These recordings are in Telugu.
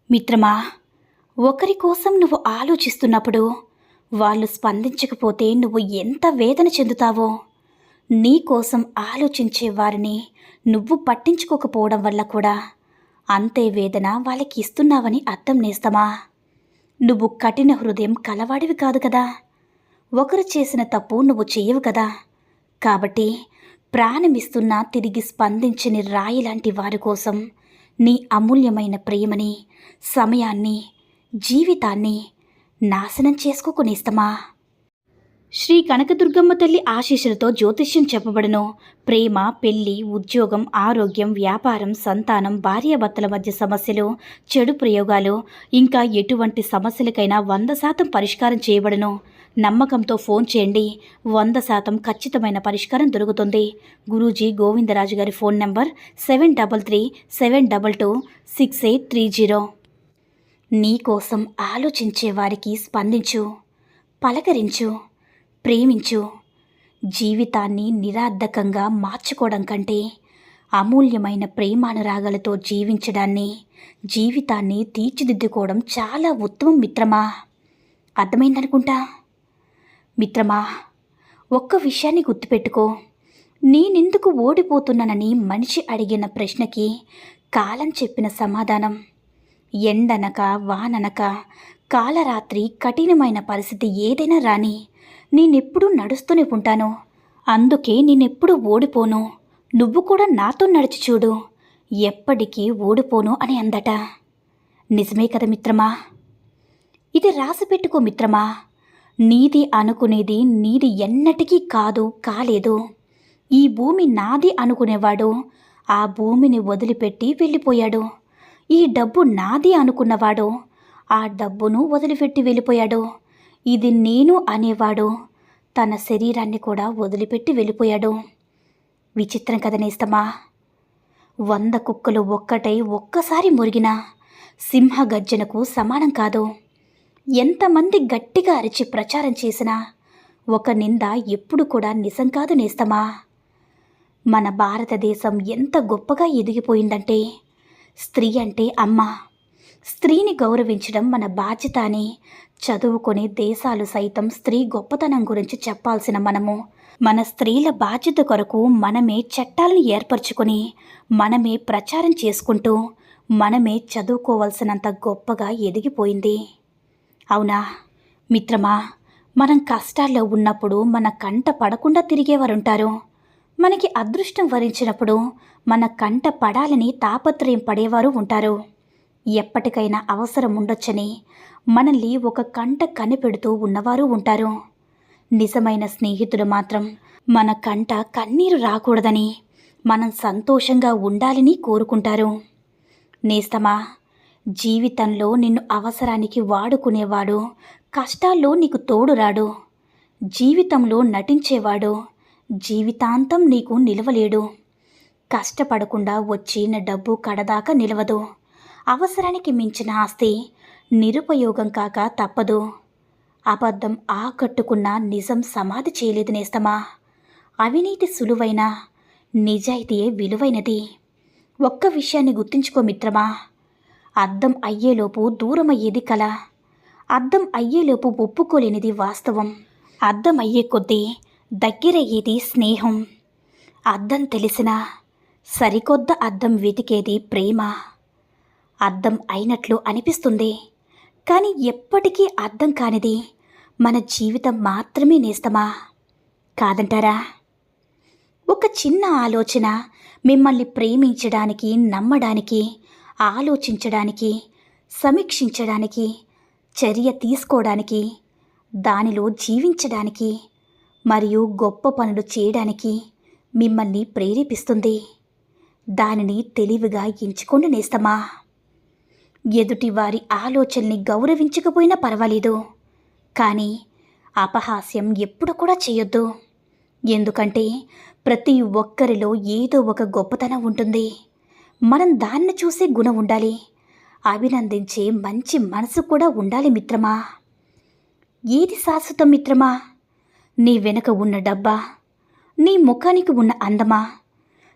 మిత్రమా, ఒకరి కోసం నువ్వు ఆలోచిస్తున్నప్పుడు వాళ్ళు స్పందించకపోతే నువ్వు ఎంత వేదన చెందుతావో, నీ కోసం ఆలోచించే వారిని నువ్వు పట్టించుకోకపోవడం వల్ల కూడా అంతే వేదన వాళ్ళకి ఇస్తున్నావని అర్థం నేస్తమా. నువ్వు కఠిన హృదయం కలవాడివి కాదు కదా. ఒకరు చేసిన తప్పు నువ్వు చెయ్యవు కదా. కాబట్టి ప్రాణమిస్తున్నా తిరిగి స్పందించని రాయి లాంటి వారి కోసం నీ అమూల్యమైన ప్రేమని, సమయాన్ని, జీవితాన్ని నాశనం చేసుకోకునేస్తమా. శ్రీ కనకదుర్గమ్మ తల్లి ఆశీస్సులతో జ్యోతిష్యం చెప్పబడను. ప్రేమ, పెళ్లి, ఉద్యోగం, ఆరోగ్యం, వ్యాపారం, సంతానం, భార్యాభర్తల మధ్య సమస్యలు, చెడు ప్రయోగాలు, ఇంకా ఎటువంటి సమస్యలకైనా 100% పరిష్కారం చేయబడను. నమ్మకంతో ఫోన్ చేయండి, 100% ఖచ్చితమైన పరిష్కారం దొరుకుతుంది. గురూజీ గోవిందరాజు గారి ఫోన్ నంబర్ 7337226830. నీకోసం ఆలోచించే వారికి స్పందించు, పలకరించు, ప్రేమించు. జీవితాన్ని నిరర్ధకంగా మార్చుకోవడం కంటే అమూల్యమైన ప్రేమానురాగాలతో జీవితాన్ని తీర్చిదిద్దుకోవడం చాలా ఉత్తమం మిత్రమా. అర్థమైందనుకుంటా. మిత్రమా, ఒక్క విషయాన్ని గుర్తుపెట్టుకో. నేనెందుకు ఓడిపోతున్నానని మనిషి అడిగిన ప్రశ్నకి కాలం చెప్పిన సమాధానం. ఎండనక వాననక కాలరాత్రి కఠినమైన పరిస్థితి ఏదైనా రాని నేనెప్పుడూ నడుస్తూనే ఉంటాను. అందుకే నేనెప్పుడు ఓడిపోను. నువ్వు కూడా నాతో నడిచి చూడు, ఎప్పటికీ ఓడిపోను అని అందట. నిజమే కదా మిత్రమా. ఇది రాసిపెట్టుకో మిత్రమా. నీది అనుకునేది నీది ఎన్నటికీ కాదు, కాలేదు. ఈ భూమి నాది అనుకునేవాడు ఆ భూమిని వదిలిపెట్టి వెళ్ళిపోయాడు. ఈ డబ్బు నాది అనుకున్నవాడు ఆ డబ్బును వదిలిపెట్టి వెళ్ళిపోయాడు. ఇది నేను అనేవాడు తన శరీరాన్ని కూడా వదిలిపెట్టి వెళ్ళిపోయాడు. విచిత్రం కదా నేస్తమా. 100 కుక్కలు ఒక్కసారి మురిగినా సింహగర్జనకు సమానం కాదు. ఎంతమంది గట్టిగా అరిచి ప్రచారం చేసినా ఒక నింద ఎప్పుడు కూడా నిజం కాదు నేస్తమా. మన భారతదేశం ఎంత గొప్పగా ఎదిగిపోయిందంటే స్త్రీ అంటే అమ్మ. స్త్రీని గౌరవించడం మన బాధ్యత అని చదువుకునే దేశాలు సైతం స్త్రీ గొప్పతనం గురించి చెప్పాల్సిన మనము మన స్త్రీల బాధ్యత కొరకు మనమే చట్టాలను ఏర్పరచుకొని మనమే ప్రచారం చేసుకుంటూ మనమే చదువుకోవాల్సినంత గొప్పగా ఎదిగిపోయింది. అవునా మిత్రమా. మనం కష్టాల్లో ఉన్నప్పుడు మన కంట పడకుండా తిరిగేవారుంటారు. మనకి అదృష్టం వరించినప్పుడు మన కంట పడాలని తాపత్రయం పడేవారు ఉంటారు. ఎప్పటికైనా అవసరం ఉండొచ్చని మనల్ని ఒక కంట కనిపెడుతూ ఉన్నవారు ఉంటారు. నిజమైన స్నేహితులు మాత్రం మన కంట కన్నీరు రాకూడదని, మనం సంతోషంగా ఉండాలని కోరుకుంటారు. నేస్తమా, జీవితంలో నిన్ను అవసరానికి వాడుకునేవాడు కష్టాల్లో నీకు తోడురాడు. జీవితంలో నటించేవాడు జీవితాంతం నీకు నిలవలేడు. కష్టపడకుండా వచ్చిన డబ్బు కడదాకా నిలవదు. అవసరానికి మించిన ఆస్తి నిరుపయోగం కాక తప్పదు. అబద్ధం ఆకట్టుకున్న నిజం సమాధి చేయలేదు నేస్తమా. అవినీతి సులువైన, నిజాయితీయే విలువైనది. ఒక్క విషయాన్ని గుర్తుంచుకో మిత్రమా. అర్థం అయ్యేలోపు దూరమయ్యేది కల. అర్థం అయ్యేలోపు ఒప్పుకోలేనిది వాస్తవం. అర్థం అయ్యే కొద్దీ దగ్గరయ్యేది స్నేహం. అర్థం తెలిసినా సరికొత్త అర్థం వెతికేది ప్రేమ. అర్థం అయినట్లు అనిపిస్తుంది, కానీ ఎప్పటికీ అర్థం కానిది మన జీవితం మాత్రమే నేస్తమా. కాదంటారా? ఒక చిన్న ఆలోచన మిమ్మల్ని ప్రేమించడానికి, నమ్మడానికి, ఆలోచించడానికి, సమీక్షించడానికి, చర్య తీసుకోవడానికి, దానిలో జీవించడానికి మరియు గొప్ప పనులు చేయడానికి మిమ్మల్ని ప్రేరేపిస్తుంది. దానిని తెలివిగా ఎంచుకొని నేస్తమా. ఎదుటి వారి ఆలోచనల్ని గౌరవించకపోయినా పర్వాలేదు, కానీ అపహాస్యం ఎప్పుడు కూడా చేయొద్దు. ఎందుకంటే ప్రతి ఒక్కరిలో ఏదో ఒక గొప్పతనం ఉంటుంది. మనం దాన్ని చూసే గుణం ఉండాలి. అభినందించే మంచి మనసు కూడా ఉండాలి మిత్రమా. ఏది శాశ్వతం మిత్రమా? నీ వెనుక ఉన్న డబ్బా, నీ ముఖానికి ఉన్న అందమా,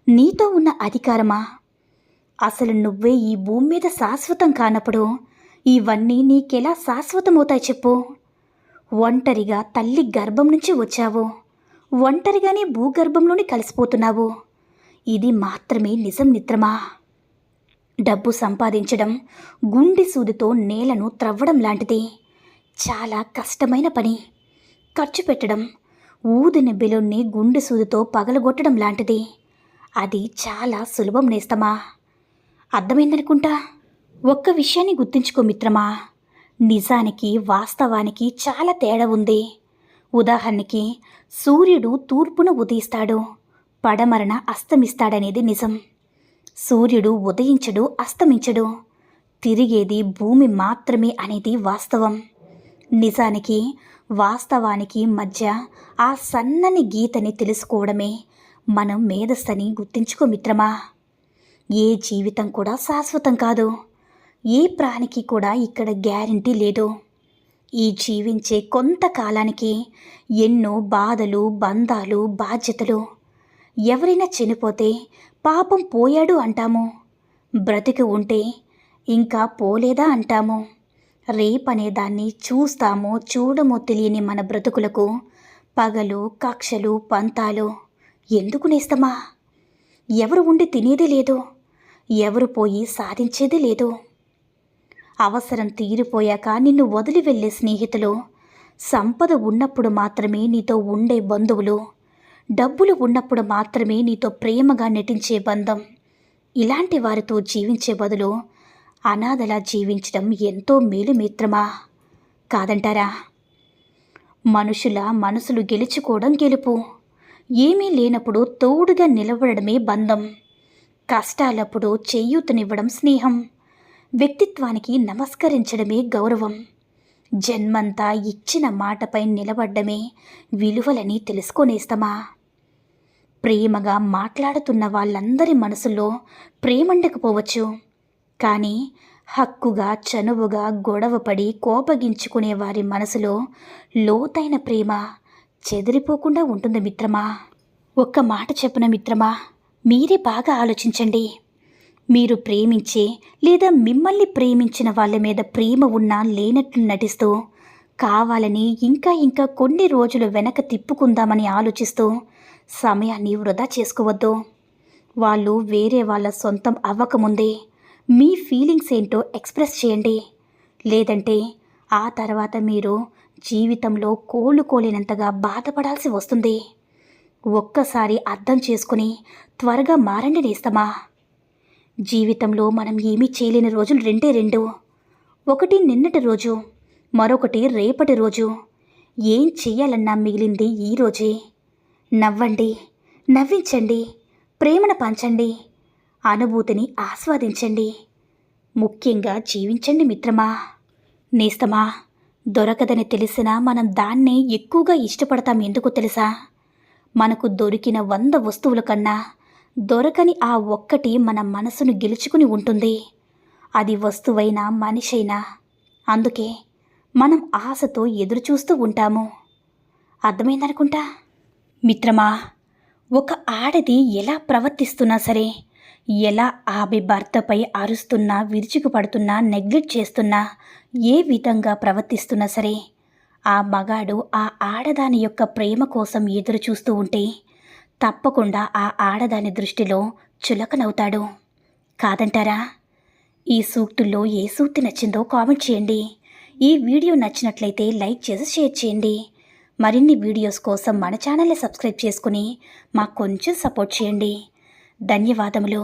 నీతో ఉన్న అధికారమా? అసలు నువ్వే ఈ భూమి మీద శాశ్వతం కానప్పుడు ఇవన్నీ నీకెలా శాశ్వతమవుతాయి చెప్పు? ఒంటరిగా తల్లి గర్భం నుంచి వచ్చావు, ఒంటరిగానే భూగర్భంలోని కలిసిపోతున్నావు. ఇది మాత్రమే నిజం మిత్రమా. డబ్బు సంపాదించడం గుండె సూదితో నేలను త్రవ్వడం లాంటిది. చాలా కష్టమైన పని. ఖర్చు పెట్టడం ఊదిన బెలూన్ని గుండె సూదితో పగలగొట్టడం లాంటిది. అది చాలా సులభం నేస్తమా. అర్థమైందనుకుంటా. ఒక్క విషయాన్ని గుర్తుంచుకో మిత్రమా, నిజానికి వాస్తవానికి చాలా తేడా ఉంది. ఉదాహరణకి సూర్యుడు తూర్పున ఉదయిస్తాడు, పడమరన అస్తమిస్తాడనేది నిజం. సూర్యుడు ఉదయించడు, అస్తమించడు, తిరిగేది భూమి మాత్రమే అనేది వాస్తవం. నిజానికి వాస్తవానికి మధ్య ఆ సన్నని గీతని తెలుసుకోవడమే మనం మేధస్సని గుర్తించుకో మిత్రమా. ఏ జీవితం కూడా శాశ్వతం కాదు. ఏ ప్రాణికి కూడా ఇక్కడ గ్యారెంటీ లేదు. ఈ జీవించే కొంతకాలానికి ఎన్నో బాధలు, బంధాలు, బాధ్యతలు. ఎవరైనా చనిపోతే పాపం పోయాడు అంటాము, బ్రతికి ఉంటే ఇంకా పోలేదా అంటాము. రేపనే దాన్ని చూస్తామో చూడమో తెలియని మన బ్రతుకులకు పగలు, కక్షలు, పంతాలు ఎందుకు నేస్తమా? ఎవరు ఉండి తినేదే లేదు, ఎవరు పోయి సాధించేదే లేదు. అవసరం తీరిపోయాక నిన్ను వదిలి వెళ్ళే స్నేహితులు, సంపద ఉన్నప్పుడు మాత్రమే నీతో ఉండే బంధువులు, డబ్బులు ఉన్నప్పుడు మాత్రమే నీతో ప్రేమగా నటించే బంధం, ఇలాంటి వారితో జీవించే బదులు అనాథలా జీవించడం ఎంతో మేలు మిత్రమా, కాదంటారా? మనుషుల మనసులు గెలుచుకోవడం గెలుపు. ఏమీ లేనప్పుడు తోడుగా నిలబడమే బంధం. కష్టాలప్పుడు చేయూతనివ్వడం స్నేహం. వ్యక్తిత్వానికి నమస్కరించడమే గౌరవం. జన్మంతా ఇచ్చిన మాటపై నిలబడ్డమే విలువలని తెలుసుకొనేస్తమా. ప్రేమగా మాట్లాడుతున్న వాళ్ళందరి మనసులో ప్రేమండకపోవచ్చు, కానీ హక్కుగా, చనువుగా గొడవపడి కోపగించుకునే వారి మనసులో లోతైన ప్రేమ చెదిరిపోకుండా ఉంటుంది మిత్రమా. ఒక్క మాట చెప్పన మిత్రమా, మీరే బాగా ఆలోచించండి. మీరు ప్రేమించే లేదా మిమ్మల్ని ప్రేమించిన వాళ్ళ మీద ప్రేమ ఉన్నా లేనట్లు నటిస్తూ, కావాలని ఇంకా కొన్ని రోజులు వెనక తిప్పుకుందామని ఆలోచిస్తూ సమయాన్ని వృధా చేసుకోవద్దు. వాళ్ళు వేరే వాళ్ళ సొంతం అవ్వకముందే మీ ఫీలింగ్స్ ఏంటో ఎక్స్ప్రెస్ చేయండి. లేదంటే ఆ తర్వాత మీరు జీవితంలో కోలుకోలేనంతగా బాధపడాల్సి వస్తుంది. ఒక్కసారి అర్థం చేసుకుని త్వరగా మారండి నేస్తమా. జీవితంలో మనం ఏమీ చేయలేని రోజులు రెండు. ఒకటి నిన్నటి రోజు, మరొకటి రేపటి రోజు. ఏం చెయ్యాలన్నా మిగిలింది ఈ రోజే. నవ్వండి, నవ్వించండి, ప్రేమను పంచండి, అనుభూతిని ఆస్వాదించండి, ముఖ్యంగా జీవించండి మిత్రమా. నేస్తమా, దొరకదని తెలిసినా మనం దాన్నే ఎక్కువగా ఇష్టపడతాం. ఎందుకు తెలుసా? మనకు దొరికిన 100 వస్తువుల కన్నా దొరకని ఆ ఒక్కటి మన మనసును గెలుచుకుని ఉంటుంది. అది వస్తువైనా మనిషైనా. అందుకే మనం ఆశతో ఎదురుచూస్తూ ఉంటాము. అర్థమైందనుకుంటా. మిత్రమా, ఒక ఆడది ఎలా ప్రవర్తిస్తున్నా సరే, ఎలా ఆమె భర్తపై అరుస్తున్నా, విరుచుకుపడుతున్నా, నెగ్లెక్ట్ చేస్తున్నా, ఏ విధంగా ప్రవర్తిస్తున్నా సరే, ఆ మగాడు ఆ ఆడదాని యొక్క ప్రేమ కోసం ఎదురు చూస్తూ ఉంటే తప్పకుండా ఆ ఆడదాని దృష్టిలో చులకనవుతాడు. కాదంటారా? ఈ సూక్తుల్లో ఏ సూక్తి నచ్చిందో కామెంట్ చేయండి. ఈ వీడియో నచ్చినట్లయితే లైక్ చేసి షేర్ చేయండి. మరిన్ని వీడియోస్ కోసం మన ఛానల్ని సబ్స్క్రైబ్ చేసుకుని మాకు కొంచెం సపోర్ట్ చేయండి. ధన్యవాదములు.